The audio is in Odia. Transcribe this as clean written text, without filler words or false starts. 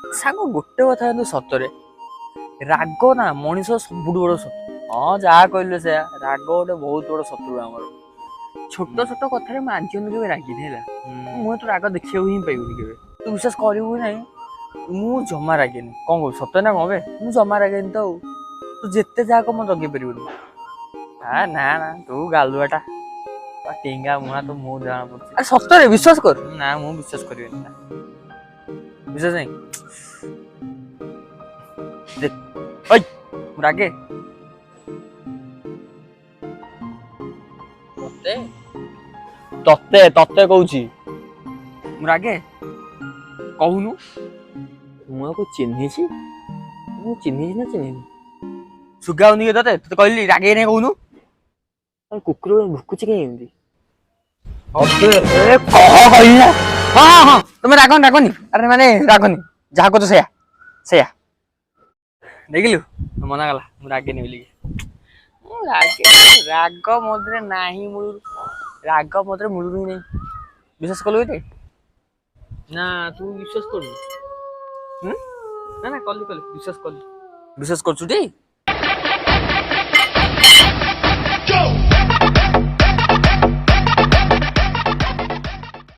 ସାଙ୍ଗ ଗୋଟେ କଥା କିନ୍ତୁ ସତରେ ରାଗ ନା ମଣିଷ ସବୁଠୁ ବଡ ଶତ୍ରୁ। ହଁ ଯାହା କହିଲେ ସେୟା, ରାଗ ଗୋଟେ ବହୁତ ବଡ ଶତ୍ରୁ ଆମର। ଛୋଟ ଛୋଟ କଥାରେ ମୁଁ ଆଜି କିନ୍ତୁ କେବେ ରାଗିନି ହେଲା। ମୁଁ ତ ରାଗ ଦେଖିବାକୁ ହିଁ ପାଇବୁନି କେବେ। ତୁ ବିଶ୍ୱାସ କରିବୁ ନାହିଁ, ମୁଁ ଜମା ରାଗେନି। କଣ କହୁଛୁ ସତ ନା କଣ ବେ? ମୁଁ ଜମା ରାଗେନି ତ ଆଉ। ତୁ ଯେତେ ଯାହା କହ ମତେ ଜଗେଇ ପାରିବୁନି। ନା ନା ତୁ ଗାଲୁଆଟା ଟିଙ୍ଗା ମୁହାଁ ତ ମୁଁ ଜଣା ପଡୁଛି। ଆରେ ସତରେ ବିଶ୍ୱାସ କର। ନା ମୁଁ ବିଶ୍ୱାସ କରିବିନି। ବିଶ୍ୱାସ ନାହିଁ। ମୁଁ ରାଗେ ତତେ ତତେ ତତେ କହୁଛି ମୁଁ ରାଗେ କହୁନୁ। ମୁଁ ଆକୁ ଚିହ୍ନିଛି, ମୁଁ ଚିହ୍ନିଛି ନା ଚିହ୍ନିନି? ସୁଗା ହଉନି କି ତତେ? ତତେ କହିଲି ରାଗେଇ ନାହିଁ କହୁନୁ। କୁକୁର ଭୁକୁଛି କାଇଁ ଏମିତି? ହଁ ହଁ ତମେ ରାଗନି ରାଗନି। ଆରେ ମାନେ ରାଗନି, ଯାହା କହୁଛ ସେଇଆ ସେଇଆ। ଦେଖିଲୁ ମନା କଲା ମୁଁ ରାଗେନି ବୋଲି। ମୁଁ ରାଗ ମୋ ଦେହରେ ନାହିଁ ମୂଳରୁ। ରାଗ ମୋ ଦେହରେ ମୂଳରୁ ହିଁ ନାହିଁ। ବିଶ୍ୱାସ କଲୁ ଏଇଠି? ନା ତୁ ବିଶ୍ୱାସ କରୁନୁ? ନା ନା କଲି ବିଶ୍ୱାସ କଲି। ବିଶ୍ୱାସ କରୁଛୁ ଟି?